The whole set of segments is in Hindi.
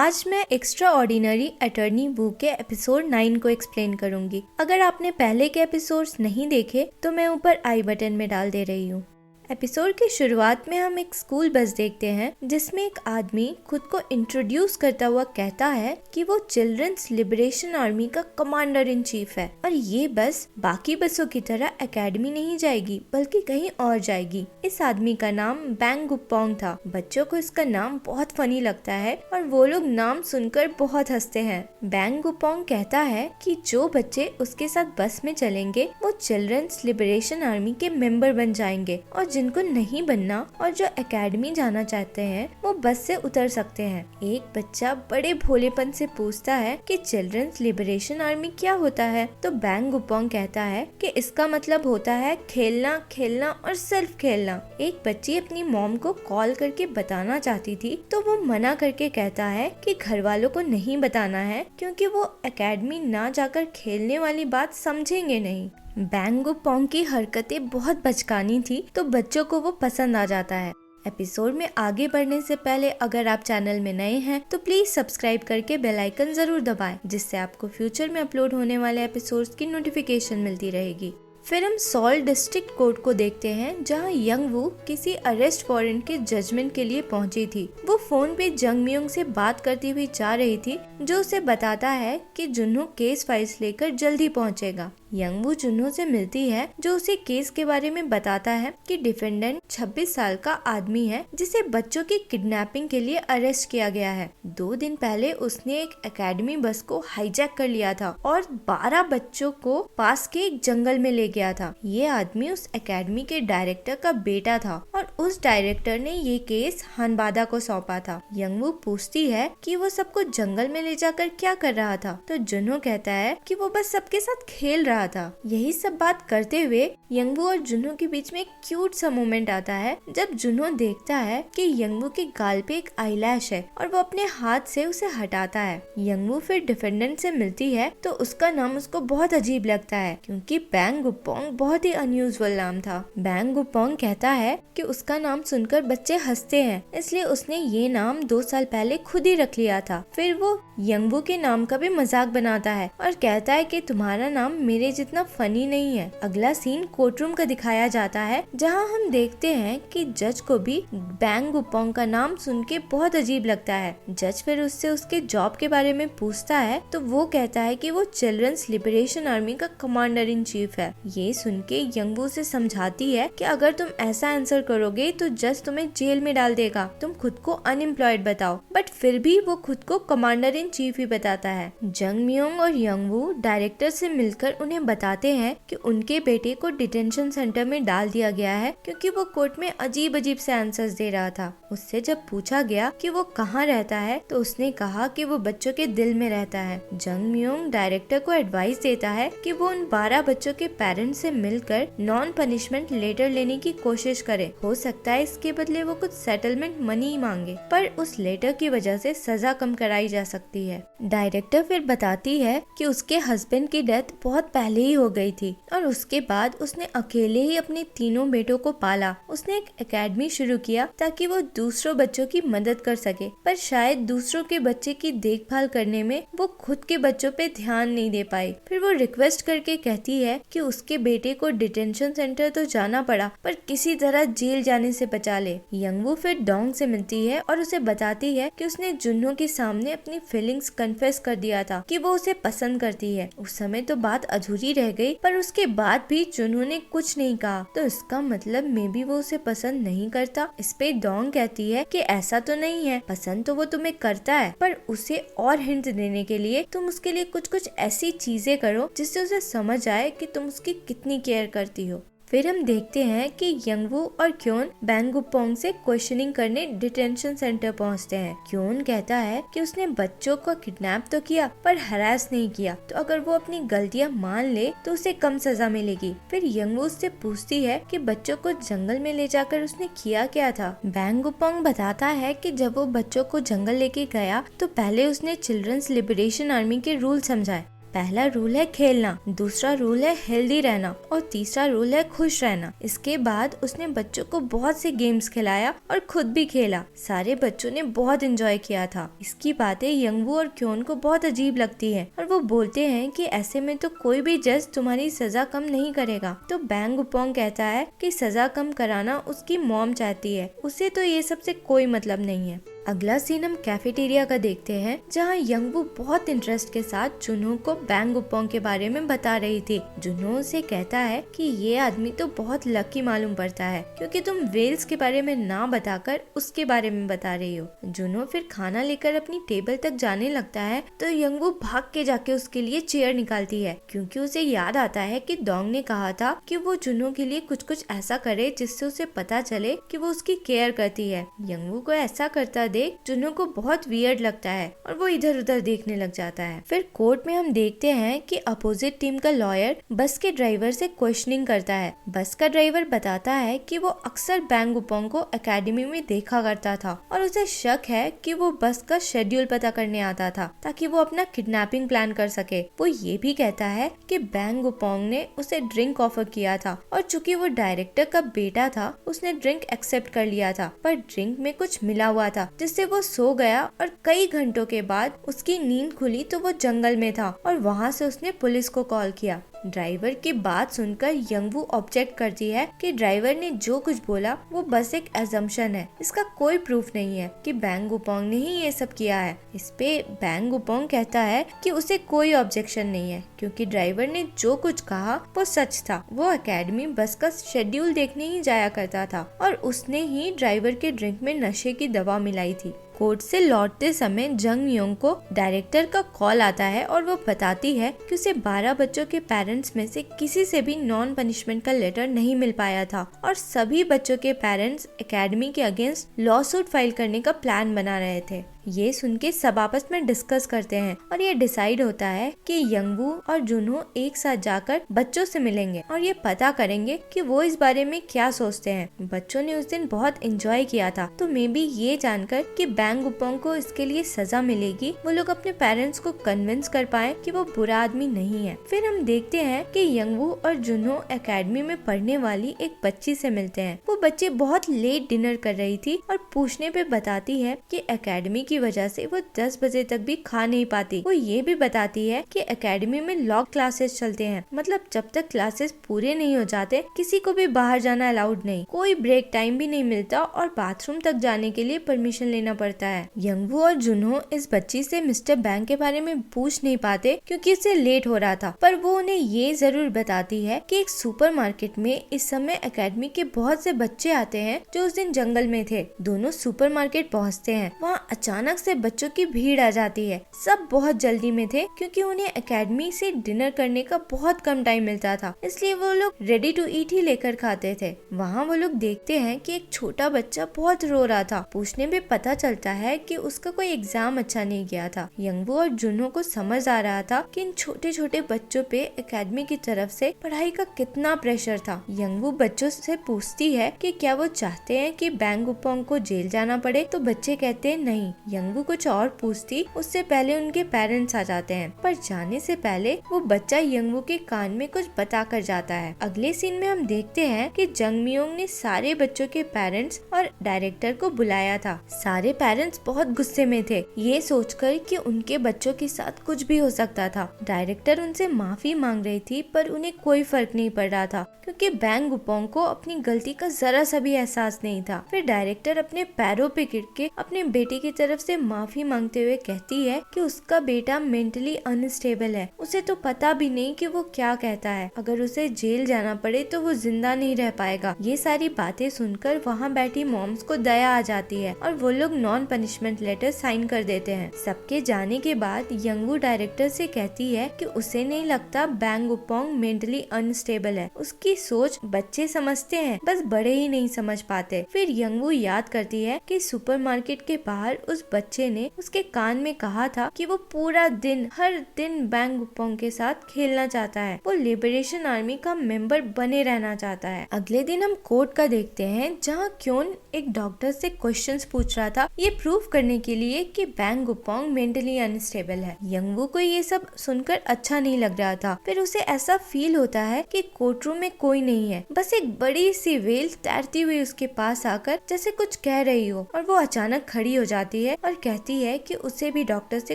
आज मैं एक्स्ट्रा ऑर्डिनरी अटर्नी वू के एपिसोड 9 को एक्सप्लेन करूंगी। अगर आपने पहले के एपिसोड्स नहीं देखे तो मैं ऊपर आई बटन में डाल दे रही हूँ। एपिसोड की शुरुआत में हम एक स्कूल बस देखते हैं जिसमें एक आदमी खुद को इंट्रोड्यूस करता हुआ कहता है कि वो चिल्ड्रंस लिबरेशन आर्मी का कमांडर इन चीफ है और ये बस बाकी बसों की तरह एकेडमी नहीं जाएगी बल्कि कहीं और जाएगी। इस आदमी का नाम बैंग गुपोंग था। बच्चों को इसका नाम बहुत फनी लगता है और वो लोग नाम सुनकर बहुत हंसते हैं। बैंग गुपोंग कहता है कि जो बच्चे उसके साथ बस में चलेंगे वो चिल्ड्रंस लिबरेशन आर्मी के मेंबर बन जाएंगे और जिनको नहीं बनना और जो एकेडमी जाना चाहते हैं वो बस से उतर सकते हैं। एक बच्चा बड़े भोलेपन से पूछता है कि चिल्ड्रंस लिबरेशन आर्मी क्या होता है, तो बैंग गुपोंग कहता है कि इसका मतलब होता है खेलना, खेलना और सिर्फ खेलना। एक बच्ची अपनी मॉम को कॉल करके बताना चाहती थी तो वो मना करके कहता है कि घर वालों को नहीं बताना है क्योंकि वो एकेडमी ना जाकर खेलने वाली बात समझेंगे नहीं। बैंग गुपोंग की हरकतें बहुत बचकानी थी तो बच्चों को वो पसंद आ जाता है। एपिसोड में आगे बढ़ने से पहले अगर आप चैनल में नए हैं तो प्लीज सब्सक्राइब करके बेल आइकन जरूर दबाएं जिससे आपको फ्यूचर में अपलोड होने वाले एपिसोड्स की नोटिफिकेशन मिलती रहेगी। फिर हम सॉल डिस्ट्रिक्ट कोर्ट को देखते हैं जहां यंग वू किसी अरेस्ट वारंट के जजमेंट के लिए पहुंची थी। वो फोन पे जंग म्योंग से बात करती हुई जा रही थी जो उसे बताता है कि जुन्हो केस फाइल्स लेकर जल्दी पहुंचेगा। यंग वू जुन्हो से मिलती है जो उसे केस के बारे में बताता है कि डिफेंडेंट 26 साल का आदमी है जिसे बच्चों की किडनैपिंग के लिए अरेस्ट किया गया है। 2 दिन पहले उसने एक एकेडमी बस को हाईजैक कर लिया था और 12 बच्चों को पास के एक जंगल में ले गया था। ये आदमी उस एकेडमी के डायरेक्टर का बेटा था और उस डायरेक्टर ने ये केस हनबादा को सौंपा था। यंग वू पूछती है कि वो सबको जंगल में ले जाकर क्या कर रहा था, तो जुन्हो कहता है कि वो बस सबके साथ खेल रहा था। यही सब बात करते हुए यंग वू और जुन्हो के बीच में एक क्यूट सा मोमेंट आता है जब जुन्हो देखता है कि यंग वू के गाल पे एक आईलैश है और वो अपने हाथ से उसे हटाता है। यंग वू फिर डिफेंडेंट से मिलती है तो उसका नाम उसको बहुत अजीब लगता है क्योंकि बैंग गुपोंग बहुत ही अनयूजुअल नाम था। बैंग गुपोंग कहता है कि उसका नाम सुनकर बच्चे हंसते हैं इसलिए उसने ये नाम 2 साल पहले खुद ही रख लिया था। फिर वो यंग वू के नाम का भी मजाक बनाता है और कहता है कि तुम्हारा नाम मेरे जितना फनी नहीं है। अगला सीन कोर्टरूम का दिखाया जाता है जहां हम देखते हैं कि जज को भी बैंग गुपोंग का नाम सुन के बहुत अजीब लगता है। जज फिर उससे उसके जॉब के बारे में पूछता है तो वो कहता है कि वो चिल्ड्रंस लिबरेशन आर्मी का कमांडर इन चीफ है। ये सुन के यंग वू से समझाती है कि अगर तुम ऐसा आंसर करोगे तो जज तुम्हें जेल में डाल देगा, तुम खुद को अनएम्प्लॉयड बताओ। बट फिर भी वो खुद को कमांडर इन चीफ ही बताता है। जंग म्योंग और यंग वू डायरेक्टर से मिलकर उन्हें बताते हैं कि उनके बेटे को डिटेंशन सेंटर में डाल दिया गया है क्योंकि वो कोर्ट में अजीब अजीब से आंसर्स दे रहा था। उससे जब पूछा गया कि वो कहाँ रहता है तो उसने कहा कि वो बच्चों के दिल में रहता है। जंग म्योंग डायरेक्टर को एडवाइस देता है कि वो उन 12 बच्चों के पेरेंट्स से मिलकर नॉन पनिशमेंट लेटर लेने की कोशिश करे। हो सकता है इसके बदले वो कुछ सेटलमेंट मनी मांगे पर उस लेटर की वजह से सजा कम कराई जा सकती है। डायरेक्टर फिर बताती है कि उसके हस्बैंड की डेथ बहुत पहले ही हो गई थी और उसके बाद उसने अकेले ही अपने तीनों बेटों को पाला। उसने एक एकेडमी शुरू किया ताकि वो दूसरों बच्चों की मदद कर सके पर शायद दूसरों के बच्चे की देखभाल करने में वो खुद के बच्चों पे ध्यान नहीं दे पाई। फिर वो रिक्वेस्ट करके कहती है कि उसके बेटे को डिटेंशन सेंटर तो जाना पड़ा पर किसी तरह जेल जाने से बचा ले। यंग वू फिर डोंग से मिलती है और उसे बताती है कि उसने जुन्हो के सामने अपनी फीलिंग्स कन्फेस कर दिया था कि वो उसे पसंद करती है। उस समय तो बात अधूरी रह गई पर उसके बाद भी जुन्हो ने कुछ नहीं कहा तो इसका मतलब मे बी वो उसे पसंद नहीं करता। इस पे डोंग कहती है कि ऐसा तो नहीं है, पसंद तो वो तुम्हें करता है पर उसे और हिंट देने के लिए तुम उसके लिए कुछ कुछ ऐसी चीजें करो जिससे उसे समझ आए कि तुम उसकी कितनी केयर करती हो। फिर हम देखते हैं कि यंग वू और क्योन बैंग गुपोंग से क्वेश्चनिंग करने डिटेंशन सेंटर पहुंचते हैं। क्योन कहता है कि उसने बच्चों को किडनैप तो किया पर हरास नहीं किया, तो अगर वो अपनी गलतियां मान ले तो उसे कम सजा मिलेगी। फिर यंग वू उससे पूछती है कि बच्चों को जंगल में ले जाकर उसने किया क्या था। बैंग गुपोंग बताता है कि जब वो बच्चों को जंगल लेके गया तो पहले उसने चिल्ड्रंस लिबरेशन आर्मी के रूल समझाए पहला रूल है खेलना, दूसरा रूल है हेल्दी रहना और तीसरा रूल है खुश रहना। इसके बाद उसने बच्चों को बहुत से गेम्स खिलाया और खुद भी खेला। सारे बच्चों ने बहुत एंजॉय किया था। इसकी बातें यंगवू और क्योन को बहुत अजीब लगती है और वो बोलते हैं कि ऐसे में तो कोई भी जज तुम्हारी सजा कम नहीं करेगा। तो बैंग उपोंग कहता है कि सजा कम कराना उसकी मॉम चाहती है, उसे तो ये सबसे कोई मतलब नहीं है। अगला सीन हम कैफेटेरिया का देखते हैं, जहाँ यंगवू बहुत इंटरेस्ट के साथ जुनहो को बैंग उपोंग के बारे में बता रही थी। जुनहो से कहता है कि ये आदमी तो बहुत लकी मालूम पड़ता है क्योंकि तुम वेल्स के बारे में ना बताकर उसके बारे में बता रही हो। जुनहो फिर खाना लेकर अपनी टेबल तक जाने लगता है तो यंगवू भाग के जाके उसके लिए चेयर निकालती है क्योंकि उसे याद आता है कि डोंग ने कहा था कि वो जुनहो के लिए कुछ कुछ ऐसा करे जिससे उसे पता चले कि वो उसकी केयर करती है। यंगवू को ऐसा करता देख जुनहो को बहुत वियर्ड लगता है और वो इधर उधर देखने लग जाता है। फिर कोर्ट में हम देखते हैं कि अपोजिट टीम का लॉयर बस के ड्राइवर से क्वेश्चनिंग करता है। बस का ड्राइवर बताता है कि वो अक्सर बैंग उपोंग को एकेडमी में देखा करता था और उसे शक है कि वो बस का शेड्यूल पता करने आता था ताकि वो अपना किडनैपिंग प्लान कर सके। वो ये भी कहता है कि बैंग उपोंग ने उसे ड्रिंक ऑफर किया था और चूंकि वो डायरेक्टर का बेटा था उसने ड्रिंक एक्सेप्ट कर लिया था, पर ड्रिंक में कुछ मिला हुआ था जिससे वो सो गया और कई घंटों के बाद उसकी नींद खुली तो वो जंगल में था और वहाँ से उसने पुलिस को कॉल किया। ड्राइवर की बात सुनकर यंगवू ऑब्जेक्ट करती है कि ड्राइवर ने जो कुछ बोला वो बस एक अजम्पशन है, इसका कोई प्रूफ नहीं है कि बैंग उपोंग ने ही ये सब किया है। इस पे बैंग उपोंग कहता है कि उसे कोई ऑब्जेक्शन नहीं है क्योंकि ड्राइवर ने जो कुछ कहा वो सच था। वो एकेडमी बस का शेड्यूल देखने ही जाया करता था और उसने ही ड्राइवर के ड्रिंक में नशे की दवा मिलाई थी। कोर्ट से लौटते समय जंग योंग को डायरेक्टर का कॉल आता है और वो बताती है कि उसे 12 बच्चों के पेरेंट्स में से किसी से भी नॉन पनिशमेंट का लेटर नहीं मिल पाया था और सभी बच्चों के पेरेंट्स एकेडमी के अगेंस्ट लॉ सूट फाइल करने का प्लान बना रहे थे। ये सुन के सब आपस में डिस्कस करते हैं और ये डिसाइड होता है कि यंगवू और जुनहो एक साथ जाकर बच्चों से मिलेंगे और ये पता करेंगे कि वो इस बारे में क्या सोचते हैं। बच्चों ने उस दिन बहुत एंजॉय किया था तो मे बी ये जानकर कि बैंग उपोंग को इसके लिए सजा मिलेगी वो लोग अपने पेरेंट्स को कन्विंस कर पाए कि वो बुरा आदमी नहीं है। फिर हम देखते हैं कि यंगवू और जुनहो एकेडमी में पढ़ने वाली एक बच्ची से मिलते हैं। वो बच्ची बहुत लेट डिनर कर रही थी और पूछने पे बताती है कि एकेडमी की वजह से वो 10 बजे तक भी खा नहीं पाती। वो ये भी बताती है कि एकेडमी में लॉग क्लासेस चलते हैं, मतलब जब तक क्लासेस पूरे नहीं हो जाते किसी को भी बाहर जाना अलाउड नहीं, कोई ब्रेक टाइम भी नहीं मिलता और बाथरूम तक जाने के लिए परमिशन लेना पड़ता है। यंगवू और जुनहो इस बच्ची से मिस्टर बैंग के बारे में पूछ नहीं पाते क्योंकि इसे लेट हो रहा था, पर वो उन्हें ये जरूर बताती है कि एक सुपरमार्केट में इस समय एकेडमी के बहुत से बच्चे आते हैं जो उस दिन जंगल में थे। दोनों सुपरमार्केट पहुँचते हैं, वहाँ अचानक से बच्चों की भीड़ आ जाती है। सब बहुत जल्दी में थे क्योंकि उन्हें एकेडमी से डिनर करने का बहुत कम टाइम मिलता था, इसलिए वो लोग रेडी टू ईट ही लेकर खाते थे। वहाँ वो लोग देखते हैं कि एक छोटा बच्चा बहुत रो रहा था। पूछने पे पता चलता है कि उसका कोई एग्जाम अच्छा नहीं गया था। यंगवू और जुनहो को समझ आ रहा था कि इन छोटे छोटे बच्चों पे एकेडमी की तरफ से पढ़ाई का कितना प्रेशर था। यंगवू बच्चों से पूछती है कि क्या वो चाहते हैं कि बैंग उपोंग को जेल जाना पड़े, तो बच्चे कहते हैं नहीं। यंगवू कुछ और पूछती उससे पहले उनके पेरेंट्स आ जाते हैं, पर जाने से पहले वो बच्चा यंगवू के कान में कुछ बता कर जाता है। अगले सीन में हम देखते हैं कि जंगमियोंग ने सारे बच्चों के पेरेंट्स और डायरेक्टर को बुलाया था। सारे पेरेंट्स बहुत गुस्से में थे, ये सोचकर कि उनके बच्चों के साथ कुछ भी हो सकता था। डायरेक्टर उनसे माफी मांग रही थी पर उन्हें कोई फर्क नहीं पड़ रहा था क्योंकि बैंग उपोंग को अपनी गलती का जरा सा भी एहसास नहीं था। फिर डायरेक्टर अपने पैरों पे गिर के अपने बेटे की तरफ से माफी मांगते हुए कहती है कि उसका बेटा मेंटली अनस्टेबल है, उसे तो पता भी नहीं कि वो क्या कहता है। अगर उसे जेल जाना पड़े तो वो जिंदा नहीं रह पाएगा। ये सारी बातें सुनकर वहाँ बैठी मॉम्स को दया आ जाती है और वो लोग नॉन पनिशमेंट लेटर साइन कर देते हैं। सबके जाने के बाद यंगवू डायरेक्टर से कहती है कि उसे नहीं लगता बैंग उपोंग मेंटली अनस्टेबल है, उसकी सोच बच्चे समझते हैं, बस बड़े ही नहीं समझ पाते। फिर यंगवू याद करती है कि सुपरमार्केट के बाहर उस बच्चे ने उसके कान में कहा था कि वो पूरा दिन हर दिन बैंग गुपोंग के साथ खेलना चाहता है, वो लिबरेशन आर्मी का मेंबर बने रहना चाहता है। अगले दिन हम कोर्ट का देखते हैं जहाँ क्योन एक डॉक्टर से क्वेश्चंस पूछ रहा था ये प्रूव करने के लिए कि बैंग गुपोंग मेंटली अनस्टेबल है। यंगवू को ये सब सुनकर अच्छा नहीं लग रहा था। फिर उसे ऐसा फील होता है कि कोर्ट रूम में कोई नहीं है, बस एक बड़ी सी व्हेल तैरती हुई उसके पास आकर जैसे कुछ कह रही हो, और वो अचानक खड़ी हो जाती है और कहती है कि उसे भी डॉक्टर से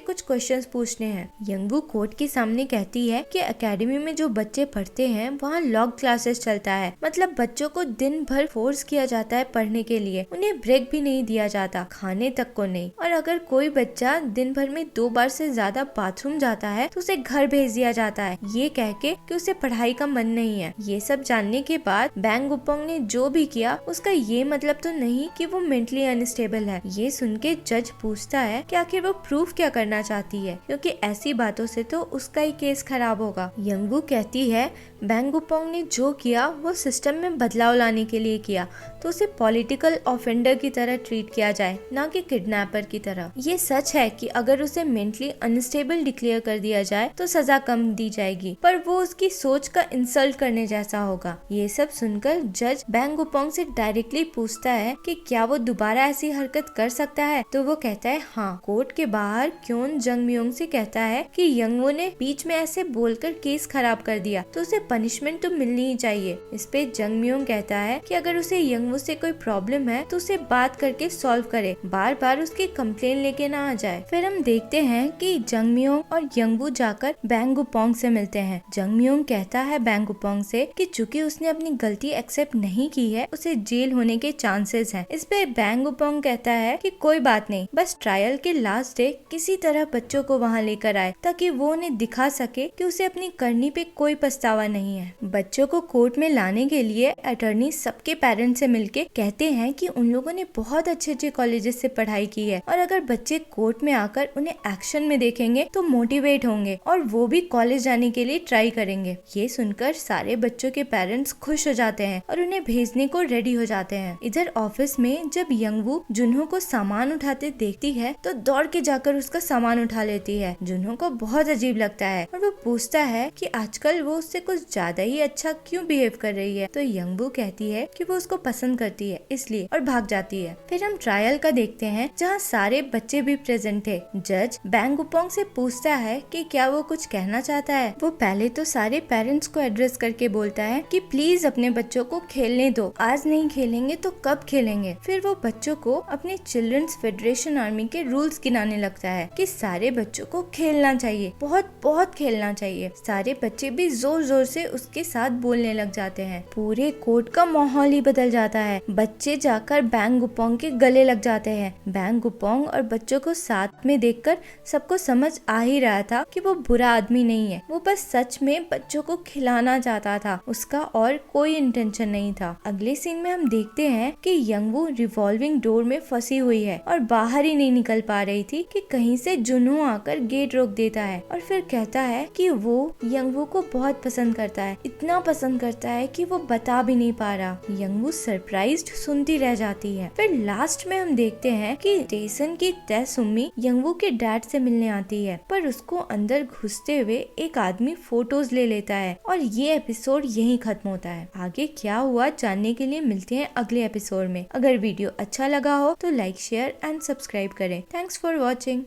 कुछ क्वेश्चंस पूछने हैं। यंगवू कोर्ट के सामने कहती है कि एकेडमी में जो बच्चे पढ़ते हैं वहाँ लॉग क्लासेस चलता है, मतलब बच्चों को दिन भर फोर्स किया जाता है पढ़ने के लिए, उन्हें ब्रेक भी नहीं दिया जाता, खाने तक को नहीं। और अगर कोई बच्चा दिन भर में 2 बार से ज्यादा बाथरूम जाता है तो उसे घर भेज दिया जाता है, ये कह के कि उसे पढ़ाई का मन नहीं है। ये सब जानने के बाद बैंग गुपोंग ने जो भी किया उसका ये मतलब तो नहीं कि वो मेंटली अनस्टेबल है। ये सुन के जज पूछता है कि आखिर वो प्रूफ क्या करना चाहती है, क्योंकि ऐसी बातों से तो उसका ही केस खराब होगा। यंगवू कहती है बैंग गुपोंग ने जो किया वो सिस्टम में बदलाव लाने के लिए किया, तो उसे पॉलिटिकल ऑफेंडर की तरह ट्रीट किया जाए, ना कि किडनैपर की तरह। ये सच है कि अगर उसे मेंटली अनस्टेबल डिक्लेयर कर दिया जाए तो सजा कम दी जाएगी, पर वो उसकी सोच का इंसल्ट करने जैसा होगा। ये सब सुनकर जज बैंग गुपोंग से डायरेक्टली पूछता है कि क्या वो दोबारा ऐसी हरकत कर सकता है, तो वो कहता है हाँ। कोर्ट के बाहर क्योन जंग म्योंग से कहता है कि यंगवू ने बीच में ऐसे बोलकर केस खराब कर दिया, तो उसे पनिशमेंट तो मिलनी ही चाहिए। इस पे जंग म्योंग कहता है कि अगर उसे यंगवू से कोई प्रॉब्लम है तो उसे बात करके सॉल्व करे, बार बार उसकी कंप्लेन लेके ना आ जाए। फिर हम देखते हैं कि जंग म्योंग और यंगवू जाकर बैंग गुपोंग से मिलते हैं। जंग म्योंग कहता है बैंग गुपोंग से कि चूंकि उसने अपनी गलती एक्सेप्ट नहीं की है, उसे जेल होने के चांसेस हैं। इस पे बैंग गुपोंग कहता है कि कोई बात नहीं, बस ट्रायल के लास्ट डे किसी तरह बच्चों को वहाँ लेकर आए ताकि वो उन्हें दिखा सके कि उसे अपनी करनी पे कोई पछतावा नहीं है। बच्चों को कोर्ट में लाने के लिए अटॉर्नी सबके पेरेंट्स से मिलके कहते हैं कि उन लोगों ने बहुत अच्छे कॉलेजेस से पढ़ाई की है, और अगर बच्चे कोर्ट में आकर उन्हें एक्शन में देखेंगे तो मोटिवेट होंगे और वो भी कॉलेज जाने के लिए ट्राई करेंगे। ये सुनकर सारे बच्चों के पेरेंट्स खुश हो जाते हैं और उन्हें भेजने को रेडी हो जाते हैं। इधर ऑफिस में जब यंगवू जुनहो को सामान उठाते देखती है तो दौड़ के जाकर उसका सामान उठा लेती है। जुनहो को बहुत अजीब लगता है और वो पूछता है कि आजकल वो उससे कुछ ज्यादा ही अच्छा क्यों बिहेव कर रही है, तो यंगवू कहती है कि वो उसको पसंद करती है इसलिए, और भाग जाती है। फिर हम ट्रायल का देखते हैं जहाँ सारे बच्चे भी प्रेजेंट थे। जज बैंग गुपोंग से पूछता है कि क्या वो कुछ कहना चाहता है। वो पहले तो सारे पेरेंट्स को एड्रेस करके बोलता है कि प्लीज अपने बच्चों को खेलने दो, आज नहीं खेलेंगे तो कब खेलेंगे। फिर वो बच्चों को अपने चिल्ड्रंस फेडरेशन आर्मी के रूल्स गिनाने लगता है कि सारे बच्चों को खेलना चाहिए, बहुत बहुत खेलना चाहिए। सारे बच्चे भी जोर जोर से उसके साथ बोलने लग जाते हैं। पूरे कोर्ट का माहौल ही बदल जाता है। बच्चे जाकर बैंग गुपोंग के गले लग जाते हैं। बैंग गुपोंग और बच्चों को साथ में देखकर सबको समझ आ ही रहा था कि वो बुरा आदमी नहीं है, वो बस सच में बच्चों को खिलाना चाहता था, उसका और कोई इंटेंशन नहीं था। अगले सीन में हम देखते हैं कि यंगवू रिवॉल्विंग डोर में फंसी हुई है और बाहर ही नहीं निकल पा रही थी कि कहीं से जुनहो आकर गेट रोक देता है और फिर कहता है कि वो यंगवू को बहुत पसंद करता है, इतना पसंद करता है कि वो बता भी नहीं पा रहा। यंगवू सरप्राइज्ड सुनती रह जाती है। फिर लास्ट में हम देखते हैं कि स्टेशन की तैसुमी यंगवू के डैड से मिलने आती है, पर उसको अंदर घुसते हुए एक आदमी फोटोज ले लेता है और ये एपिसोड यहीं खत्म होता है। आगे क्या हुआ जानने के लिए मिलते हैं अगले एपिसोड में। अगर वीडियो अच्छा लगा हो तो लाइक, शेयर एंड सब्सक्राइब करें। Thanks for watching.